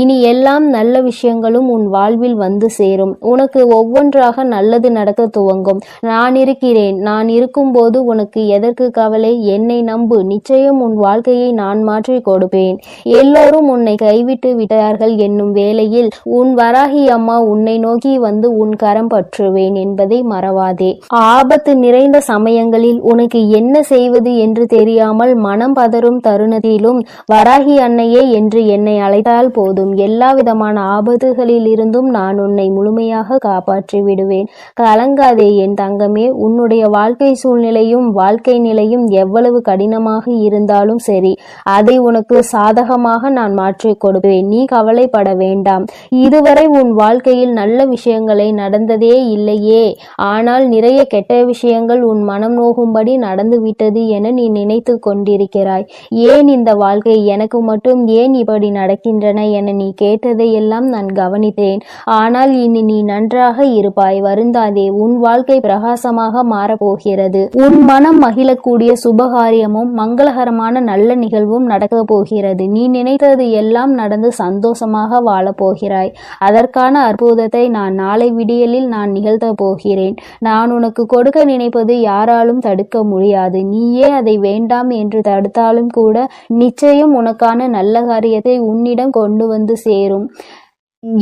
இனி எல்லாம் நல்ல விஷயங்களும் உன் வாழ்வில் வந்து சேரும். உனக்கு ஒவ்வொன்றாக நல்லது நடக்க துவங்கும். நான் இருக்கிறேன். நான் இருக்கும்போது உனக்கு எதற்கு கவலை? என்னை நம்பு. நிச்சயம் உன் வாழ்க்கையை நான் மாற்றி கொடுப்பேன். எல்லோரும் உன்னை கைவிட்டு விட்டார்கள் என்னும் வேளையில் உன் வராகி அம்மா உன்னை நோக்கி வந்து உன் கரம் பற்றுவேன் என்பதை மறவாதே. ஆபத்து நிறைந்த சமயங்களில் உனக்கு என்ன செய்வது என்று தெரியாமல் மனம் பதறும் தருணத்திலும் வராகி அன்னையே என்று என்னை அழைத்தால் போதும். எல்லா விதமான ஆபத்துகளில் இருந்தும் நான் உன்னை முழுமையாக காப்பாற்றி விடுவேன். கலங்காதே என் தங்கமே. உன்னுடைய வாழ்க்கை சூழ்நிலையும் வாழ்க்கை நிலையும் எவ்வளவு கடினமாக இருந்தாலும் சரி, அதை உனக்கு சாதகமாக நான் மாற்றிக் கொடுப்பேன். நீ கவலைப்பட வேண்டாம். இதுவரை உன் வாழ்க்கையில் நல்ல விஷயங்களை நடந்ததே இல்லையே, ஆனால் நிறைய கெட்ட விஷயங்கள் உன் மனம் நோகும்படி நடந்துவிட்டது என நீ நினைத்து கொண்டிருக்கிறாய். ஏன் இந்த வாழ்க்கை எனக்கு மட்டும் ஏன் இப்படி நடக்கின்றன என நீ கேட்டதையெல்லாம் நான் கவனித்தேன். ஆனால் இனி நீ நன்றாக இருப்பாய். வருந்தாதே. உன் வாழ்க்கை பிரகாசமாக மாறப்போகிறது. உன் மனம் மகிழக்கூடிய சுபகாரியமும் மங்களகரமான நல்ல நிகழ்வும் நடக்க போகிறது. நீ நினைத்தது எல்லாம் நடந்து சந்தோஷமாக வாழப் போகிறாய். அதற்கான அற்புதத்தை நான் நாளை விடியலில் நான் நிகழ்த்த போகிறேன். நான் உனக்கு கொடுக்க நினைப்பது யாராலும் தடுக்க முடியாது. நீயே அதை வேண்டாம் என்று தடுத்தாலும் கூட நிச்சயம் உனக்கான நல்ல காரியத்தை உன்னிடம் கொண்டு வந்து சேரும்.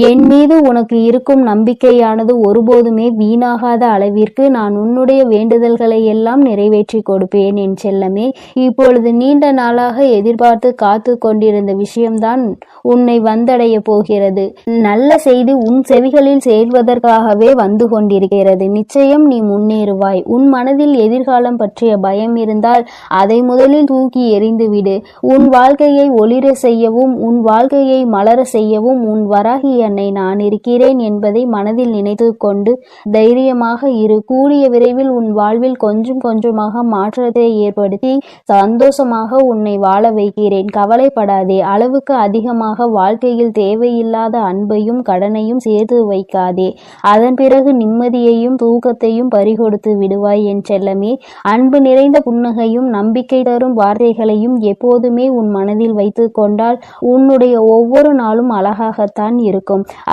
என் மீது உனக்கு இருக்கும் நம்பிக்கையானது ஒருபோதுமே வீணாகாத அளவிற்கு நான் உன்னுடைய வேண்டுதல்களை எல்லாம் நிறைவேற்றி கொடுப்பேன் என் செல்லமே. இப்பொழுது நீண்ட நாளாக எதிர்பார்த்து காத்து கொண்டிருந்த விஷயம்தான் உன்னை வந்தடைய போகிறது. நல்ல செய்தி உன் செவிகளில் சேர்வதற்காகவே வந்து கொண்டிருக்கிறது. நிச்சயம் நீ முன்னேறுவாய். உன் மனதில் எதிர்காலம் பற்றிய பயம் இருந்தால் அதை முதலில் தூக்கி எறிந்துவிடு. உன் வாழ்க்கையை ஒளிர செய்யவும் உன் வாழ்க்கையை மலர செய்யவும் உன் வராகி என்னை நான் இருக்கிறேன் என்பதை மனதில் நினைத்து கொண்டு தைரியமாக இரு. கூடிய விரைவில் உன் வாழ்வில் கொஞ்சம் கொஞ்சமாக மாற்றத்தை ஏற்படுத்தி சந்தோஷமாக உன்னை வாழ வைக்கிறேன். கவலைப்படாதே. அளவுக்கு அதிகமாக வாழ்க்கையில் தேவையில்லாத அன்பையும் கடனையும் சேர்த்து வைக்காதே. அதன் பிறகு நிம்மதியையும் தூக்கத்தையும் பறிகொடுத்து விடுவாய் என் செல்லமே. அன்பு நிறைந்த புன்னகையும் நம்பிக்கை தரும் வார்த்தைகளையும் எப்போதுமே உன் மனதில் வைத்து கொண்டால் உன்னுடைய ஒவ்வொரு நாளும் அழகாகத்தான் இருக்கும்.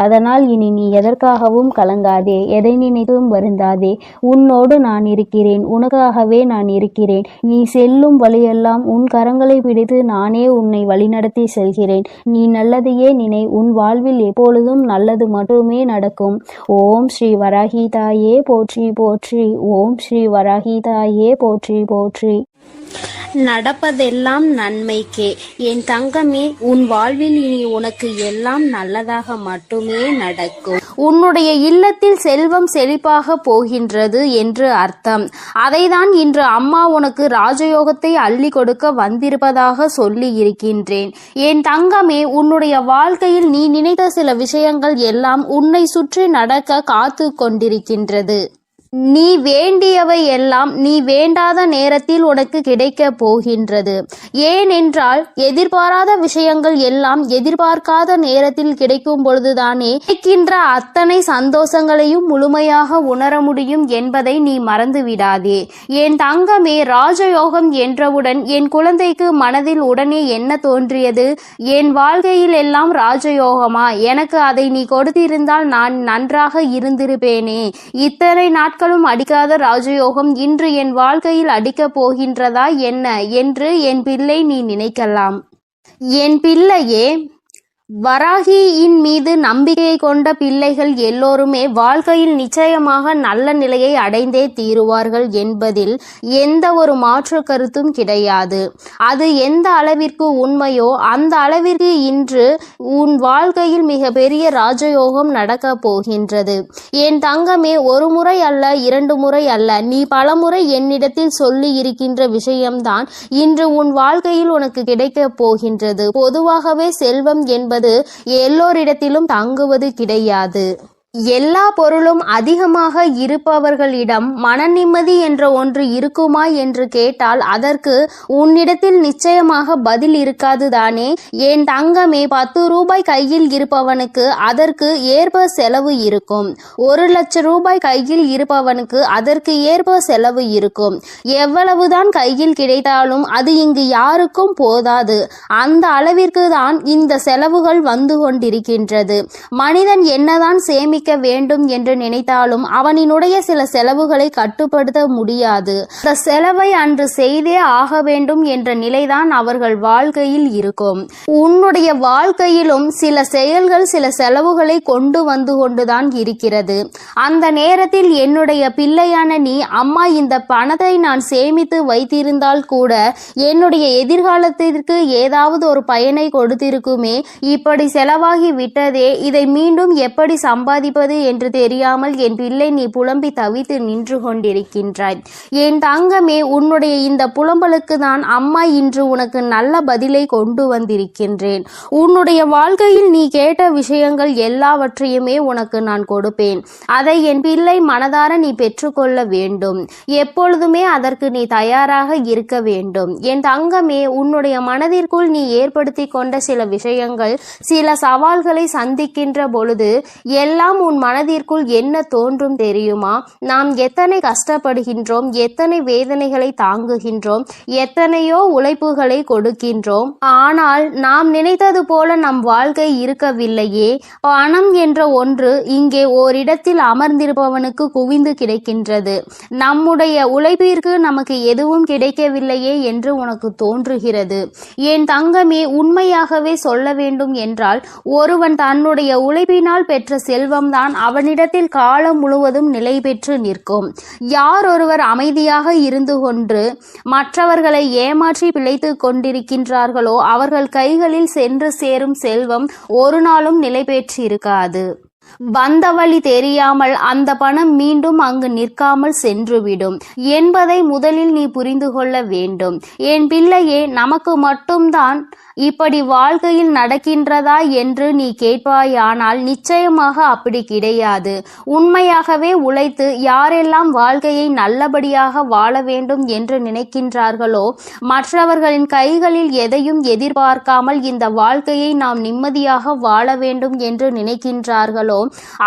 அதனால் இனி நீ எதற்காகவும் கலங்காதே. எதை நினைத்தும் வருந்தாதே. உன்னோடு நான் இருக்கிறேன். உனக்காகவே நான் இருக்கிறேன். நீ செல்லும் வழியெல்லாம் உன் கரங்களை பிடித்து நானே உன்னை வழிநடத்தி செல்கிறேன். நீ நல்லதையே நினை. உன் வாழ்வில் எப்பொழுதும் நல்லது மட்டுமே நடக்கும். ஓம் ஸ்ரீ வராகி தாயே போற்றி போற்றி. ஓம் ஸ்ரீ வராகி தாயே போற்றி போற்றி. நடப்பதெல்லாம் நன்மைக்கே. என் தங்கமே, உன் வாழ்வில் இனி உனக்கு எல்லாம் நல்லதாக மட்டுமே நடக்கும். உன்னுடைய இல்லத்தில் செல்வம் செழிப்பாக போகின்றது என்று அர்த்தம். அதைதான் இன்று அம்மா உனக்கு ராஜயோகத்தை அள்ளி கொடுக்க வந்திருப்பதாக சொல்லி இருக்கின்றேன். என் தங்கமே, உன்னுடைய வாழ்க்கையில் நீ நினைத்த சில விஷயங்கள் எல்லாம் உன்னை சுற்றி நடக்க காத்து கொண்டிருக்கின்றது. நீ வேண்டியவை எல்லாம் நீ வேண்டாத நேரத்தில் உனக்கு கிடைக்க போகின்றது. ஏனென்றால் எதிர்பாராத விஷயங்கள் எல்லாம் எதிர்பார்க்காத நேரத்தில் கிடைக்கும் பொழுதுதானே கிடைக்கின்ற அத்தனை சந்தோஷங்களையும் முழுமையாக உணர முடியும் என்பதை நீ மறந்து விடாதே. என் தங்கமே, ராஜயோகம் என்றவுடன் என் குழந்தைக்கு மனதில் உடனே என்ன தோன்றியது? என் வாழ்க்கையில் எல்லாம் ராஜயோகமா? எனக்கு அதை நீ கொடுத்திருந்தால் நான் நன்றாக இருந்திருப்பேனே. இத்தனை நாட்களும் அடிக்காத ராஜயோகம் இன்று என் வாழ்க்கையில் அடிக்கப் போகின்றதா என்ன என்று என் பிள்ளை நீ நினைக்கலாம். என் பிள்ளையே, வராகியின் மீது நம்பிக்கை கொண்ட பிள்ளைகள் எல்லோருமே வாழ்க்கையில் நிச்சயமாக நல்ல நிலையை அடைந்தே தீருவார்கள் என்பதில் எந்த ஒரு மாற்று கருத்தும் கிடையாது. அது எந்த அளவிற்கு உண்மையோ அந்த அளவிற்கு இன்று உன் வாழ்க்கையில் மிக பெரிய ராஜயோகம் நடக்க போகின்றது. என் தங்கமே, ஒரு முறை அல்ல, 2 முறை அல்ல, நீ பல முறை என்னிடத்தில் சொல்லி இருக்கின்ற விஷயம்தான் இன்று உன் வாழ்க்கையில் உனக்கு கிடைக்க போகின்றது. பொதுவாகவே செல்வம் என்பது எல்லோரிடத்திலும் தங்குவது கிடையாது. எல்லா பொருளும் அதிகமாக இருப்பவர்களிடம் மன நிம்மதி என்ற ஒன்று இருக்குமா என்று கேட்டால் அதற்கு உன்னிடத்தில் நிச்சயமாக பதில் இருக்காது தானே. என் தங்கமே, 10 ரூபாய் கையில் இருப்பவனுக்கு அதற்கு ஏற்ப செலவு இருக்கும். 1 லட்சம் ரூபாய் கையில் இருப்பவனுக்கு அதற்கு ஏற்ப செலவு இருக்கும். எவ்வளவுதான் கையில் கிடைத்தாலும் அது இங்கு யாருக்கும் போதாது. அந்த அளவிற்கு தான் இந்த செலவுகள் வந்து கொண்டிருக்கின்றது. மனிதன் என்னதான் சேமிக்க வேண்டும் என்று நினைத்தாலும் அவனினுடைய சில செலவுகளை கட்டுப்படுத்த முடியாது. அந்த செலவை அன்று செய்தே ஆக வேண்டும் என்ற நிலைதான் அவர்கள் வாழ்க்கையில் இருக்கும். உன்னுடைய வாழ்க்கையிலும் சில செயல்கள் சில செலவுகளை கொண்டு வந்து கொண்டுதான் இருக்கிறது. அந்த நேரத்தில் என்னுடைய பிள்ளையான நீ, அம்மா இந்த பணத்தை நான் சேமித்து வைத்திருந்தால் கூட என்னுடைய எதிர்காலத்திற்கு ஏதாவது ஒரு பயனை கொடுத்திருக்குமே. இப்படி செலவாகி விட்டதே, இதை மீண்டும் எப்படி சம்பாதிப்பது என்று தெரியாமல் என் பிள்ளை நீ புலம்பி தவித்து நின்று கொண்டிருக்கின்றாய். என் தங்கமே, உன்னுடைய இந்த புலம்பலுக்கு தான் அம்மா இன்று உனக்கு நல்ல பதிலை கொண்டு வந்திருக்கின்றேன். உன்னுடைய வாழ்க்கையில் நீ கேட்ட விஷயங்கள் எல்லாவற்றையுமே உனக்கு நான் கொடுப்பேன். அதை என் பிள்ளை மனதார நீ பெற்றுக்கொள்ள வேண்டும். எப்பொழுதுமே அதற்கு நீ தயாராக இருக்க வேண்டும். என் தங்கமே, உன்னுடைய மனதிற்குள் நீ ஏற்படுத்தி கொண்ட சில விஷயங்கள் சில சவால்களை சந்திக்கின்ற பொழுது எல்லாம் அப்பெல்லாம் உன் மனதிற்குள் என்ன தோன்றும் தெரியுமா? நாம் எத்தனை கஷ்டப்படுகின்றோம், எத்தனை வேதனைகளை தாங்குகின்றோம், எத்தனையோ உழைப்புகளை கொடுக்கின்றோம். ஆனால் நாம் நினைத்தது போல நம் வாழ்க்கை இருக்கவில்லையே. பணம் என்ற ஒன்று இங்கே ஓரிடத்தில் அமர்ந்திருப்பவனுக்கு குவிந்து கிடைக்கின்றது. நம்முடைய உழைப்பிற்கு நமக்கு எதுவும் கிடைக்கவில்லையே என்று உனக்கு தோன்றுகிறது. என் தங்கமே, உண்மையாகவே சொல்ல வேண்டும் என்றால் ஒருவன் தன்னுடைய உழைப்பினால் பெற்ற செல்வம்தான் அவனிடத்தில் காலம் முழுவதும் நிலை பெற்று நிற்கும். யார் ஒருவர் அமைதியாக இருந்து கொண்டு மற்றவர்களை ஏமாற்றி பிழைத்து கொண்டிருக்கின்றார்களோ அவர்கள் கைகளில் சென்று சேரும் செல்வம் ஒரு நாளும் நிலை பெற்றிருக்காது. வந்த வழி தெரியாமல் அந்த பணம் மீண்டும் அங்கு நிற்காமல் சென்றுவிடும் என்பதை முதலில் நீ புரிந்து கொள்ள வேண்டும். என் பிள்ளையே, நமக்கு மட்டும்தான் இப்படி வாழ்க்கையில் நடக்கின்றதா என்று நீ கேட்பாயானால் நிச்சயமாக அப்படி கிடையாது. உண்மையாகவே உழைத்து யாரெல்லாம் வாழ்க்கையை நல்லபடியாக வாழ வேண்டும் என்று நினைக்கின்றார்களோ, மற்றவர்களின் கைகளில் எதையும் எதிர்பார்க்காமல் இந்த வாழ்க்கையை நாம் நிம்மதியாக வாழ வேண்டும் என்று நினைக்கின்றார்களோ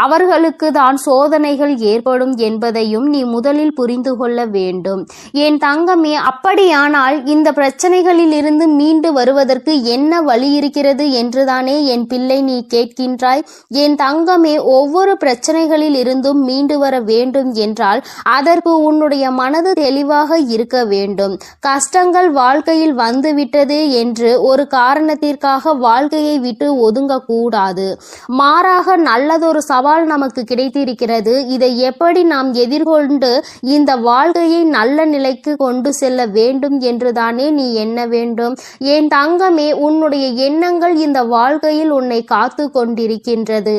அவர்களுக்கு தான் சோதனைகள் ஏற்படும் என்பதையும் நீ முதலில் புரிந்து கொள்ள வேண்டும். என் தங்கமே, அப்படியானால் இந்த பிரச்சனைகளில் இருந்து மீண்டு வருவதற்கு என்ன வழி இருக்கிறது என்றுதானே என் பிள்ளை நீ கேட்கின்றாய்? என் தங்கமே, ஒவ்வொரு பிரச்சனைகளில் இருந்தும் மீண்டு வர வேண்டும் என்றால் அதற்கு உன்னுடைய மனது தெளிவாக இருக்க வேண்டும். கஷ்டங்கள் வாழ்க்கையில் வந்துவிட்டது என்று ஒரு காரணத்திற்காக வாழ்க்கையை விட்டு ஒதுங்க கூடாது. மாறாக நல்லதொரு சவால் நமக்கு கிடைத்திருக்கிறது. இதை எப்படி நாம் எதிர்கொண்டு இந்த வாழ்க்கையை நல்ல நிலைக்கு கொண்டு செல்ல வேண்டும் என்றுதானே நீ எண்ண வேண்டும். என் தங்கமே, உன்னுடைய எண்ணங்கள் இந்த வாழ்க்கையில் உன்னை காத்து கொண்டிருக்கின்றது.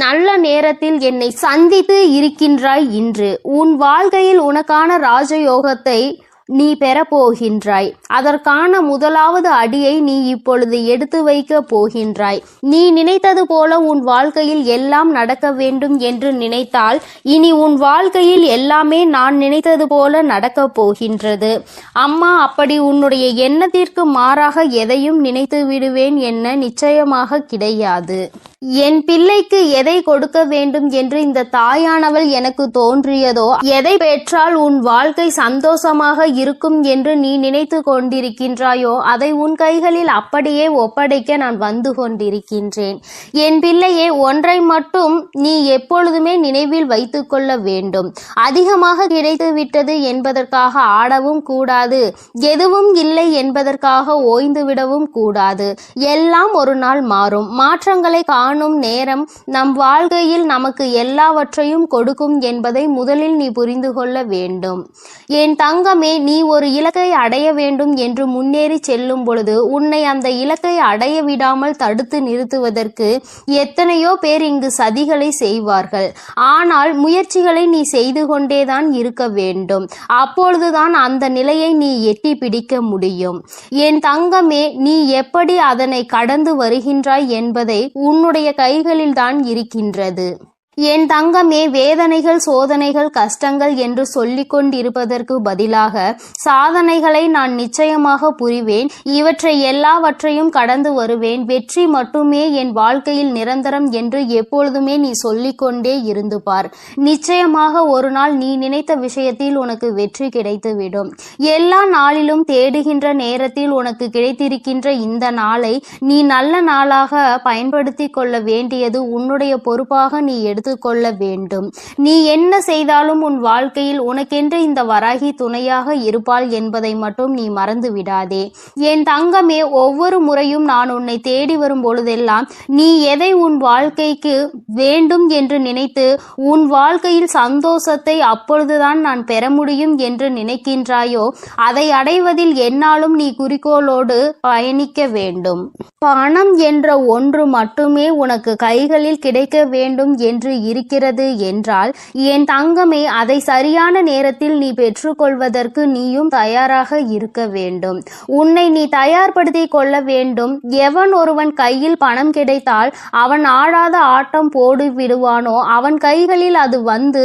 நல்ல நேரத்தில் என்னை சந்தித்து இருக்கின்றாய். இன்று உன் வாழ்க்கையில் உனக்கான ராஜயோகத்தை நீ பெறப்போகின்றாய். அதற்கான முதலாவது அடியை நீ இப்பொழுது எடுத்து வைக்க போகின்றாய். நீ நினைத்தது போல உன் வாழ்க்கையில் எல்லாம் நடக்க வேண்டும் என்று நினைத்தால் இனி உன் வாழ்க்கையில் எல்லாமே நான் நினைத்தது போல நடக்கப் போகின்றது. அம்மா, அப்படி உன்னுடைய எண்ணத்திற்கு மாறாக எதையும் நினைத்து விடுவேன் என்ன நிச்சயமாக கிடையாது. என் பிள்ளைக்கு எதை கொடுக்க வேண்டும் என்று இந்த தாயானவள் எனக்கு தோன்றியதோ, எதை பெற்றால் உன் வாழ்க்கை சந்தோஷமாக இருக்கும் என்று நீ நினைத்து கொண்டிருக்கின்றாயோ அதை உன் கைகளில் அப்படியே ஒப்படைக்க நான் வந்து கொண்டிருக்கின்றேன். என் பிள்ளையே, ஒன்றை மட்டும் நீ எப்பொழுதுமே நினைவில் வைத்துக் கொள்ள வேண்டும். அதிகமாக கிடைத்து விட்டது என்பதற்காக ஆடவும் கூடாது, எதுவும் இல்லை என்பதற்காக ஓய்ந்து விடவும் கூடாது. எல்லாம் ஒரு நாள் மாறும். மாற்றங்களை காணும் நேரம் நம் வாழ்க்கையில் நமக்கு எல்லாவற்றையும் கொடுக்கும் என்பதை முதலில் நீ புரிந்து கொள்ள வேண்டும். என் தங்கமே, நீ ஒரு இலக்கை அடைய வேண்டும் என்று முன்னேறி செல்லும் பொழுது உன்னை அந்த இலக்கை அடைய விடாமல் தடுத்து நிறுத்துவதற்கு எத்தனையோ பேர் இங்கு சதிகளை செய்வார்கள். ஆனால் முயற்சிகளை நீ செய்து கொண்டேதான் இருக்க வேண்டும். அப்பொழுதுதான் அந்த நிலையை நீ எட்டி பிடிக்க முடியும். என் தங்கமே, நீ எப்படி அதனை கடந்து வருகின்றாய் என்பதை உன்னுடைய கைகளில் தான் இருக்கின்றது. என் தங்கமே, வேதனைகள், சோதனைகள், கஷ்டங்கள் என்று சொல்லிக் கொண்டிருப்பதற்கு பதிலாக சாதனைகளை நான் நிச்சயமாக புரிவேன். இவற்றை எல்லாவற்றையும் கடந்து வருவேன். வெற்றி மட்டுமே என் வாழ்க்கையில் நிரந்தரம் என்று எப்பொழுதுமே நீ சொல்லிக்கொண்டே இருந்து பார். நிச்சயமாக ஒரு நாள் நீ நினைத்த விஷயத்தில் உனக்கு வெற்றி கிடைத்துவிடும். எல்லா நாளிலும் தேடுகின்ற நேரத்தில் உனக்கு கிடைத்திருக்கின்ற இந்த நாளை நீ நல்ல நாளாக பயன்படுத்தி கொள்ள வேண்டியது உன்னுடைய பொறுப்பாக நீ எடுத்து கொள்ள வேண்டும். நீ என்ன செய்தாலும் உன் வாழ்க்கையில் உனக்கென்று இந்த வராகி துணையாக இருப்பாள் என்பதை மட்டும் நீ மறந்து விடாதே. என் தங்கமே, ஒவ்வொரு முறையும் நான் உன்னை தேடி வரும் பொழுதெல்லாம் நீ எதை உன் வாழ்க்கைக்கு வேண்டும் என்று நினைத்து உன் வாழ்க்கையில் சந்தோஷத்தை அப்பொழுதுதான் நான் பெற முடியும் என்று நினைக்கின்றாயோ அதை அடைவதில் என்னாலும் நீ குறிக்கோளோடு பயணிக்க வேண்டும். பணம் என்ற ஒன்று மட்டுமே உனக்கு கைகளில் கிடைக்க வேண்டும் என்று இருக்கிறது என்றால் என் தங்கமே, அதை சரியான நேரத்தில் நீ பெற்றுக்கொள்வதற்கு நீயும் தயாராக இருக்க வேண்டும். உன்னை நீ தயார்படுத்தி கொள்ள வேண்டும். எவன் ஒருவன் கையில் பணம் கிடைத்தால் அவன் ஆடாத ஆட்டம் போடு விடுவானோ அவன் கைகளில் அது வந்து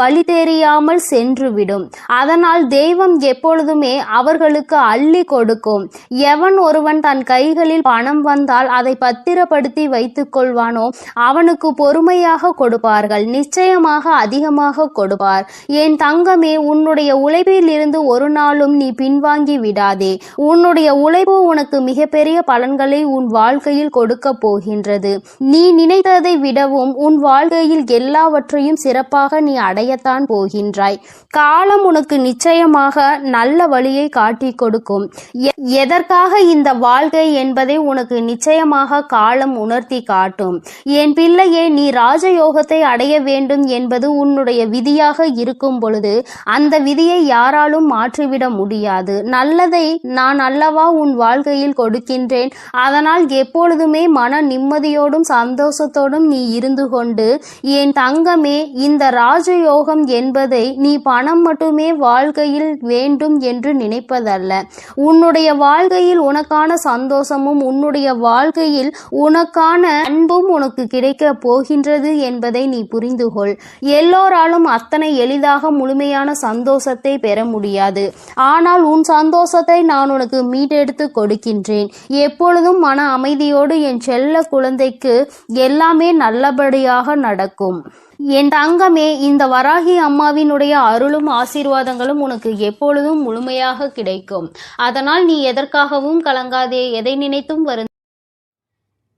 வழி தெரியாமல் சென்றுவிடும். அதனால் தெய்வம் எப்பொழுதுமே அவர்களுக்கு அள்ளி கொடுக்கும். எவன் ஒருவன் தன் கைகளில் பணம் வந்தால் அதை பத்திரப்படுத்தி வைத்துக் கொள்வானோ அவனுக்கு பொறுமையாக கொடுப்பார்கள், நிச்சயமாக அதிகமாக கொடுப்பார். என் தங்கமே, உன்னுடைய உழைப்பில் இருந்து ஒரு நாளும் நீ பின்வாங்கி விடாதே. உன்னுடைய உழைப்பு உனக்கு மிகப்பெரிய பலன்களை உன் வாழ்க்கையில் கொடுக்க போகின்றது. நீ நினைத்ததை விடவும் உன் வாழ்க்கையில் எல்லாவற்றையும் சிறப்பாக நீ அடையத்தான் போகின்றாய். காலம் உனக்கு நிச்சயமாக நல்ல வழியை காட்டி கொடுக்கும். எதற்காக இந்த வாழ்க்கை என்பதை உனக்கு நிச்சயமாக காலம் உணர்த்தி காட்டும். என் பிள்ளையே, நீ ராஜயோகத்தை அடைய வேண்டும் என்பது உன்னுடைய விதியாக இருக்கும் பொழுது அந்த விதியை யாராலும் மாற்றிவிட முடியாது. நல்லதை நான் அல்லவா உன் வாழ்க்கையில் கொடுக்கின்றேன். அதனால் எப்பொழுதுமே மன நிம்மதியோடும் சந்தோஷத்தோடும் நீ இருந்து கொண்டு, என் தங்கமே, இந்த ராஜயோகம் என்பதை நீ பணம் மட்டுமே வாழ்க்கையில் வேண்டும் என்று நினைப்பதல்ல. உன்னுடைய வாழ்க்கையில் உனக்கான சந்தோஷமும் உன்னுடைய வாழ்க்கையில் உனக்கான அன்பும் உனக்கு கிடைக்க போகின்றது என்பதை நீ புரிந்து கொள். எல்லோராலும் அத்தனை எளிதாக முழுமையான சந்தோஷத்தை பெற முடியாது. ஆனால் உன் சந்தோஷத்தை நான் உனக்கு மீட்டெடுத்து கொடுக்கின்றேன். எப்பொழுதும் மன அமைதியோடு என் செல்ல குழந்தைக்கு எல்லாமே நல்லபடியாக நடக்கும். என் தங்கமே, இந்த வராகி அம்மாவினுடைய அருளும் ஆசீர்வாதங்களும் உனக்கு எப்பொழுதும் முழுமையாக கிடைக்கும். அதனால் நீ எதற்காகவும் கலங்காதே, எதை நினைத்தும்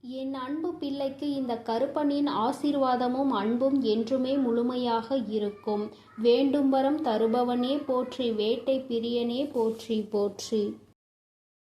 என் அன்பு பிள்ளைக்கு இந்த கருப்பனின் ஆசீர்வாதமும் அன்பும் என்றுமே முழுமையாக இருக்கும். வேண்டும் வரம் தருபவனே போற்றி, வேட்டை பிரியனே போற்றி போற்றி.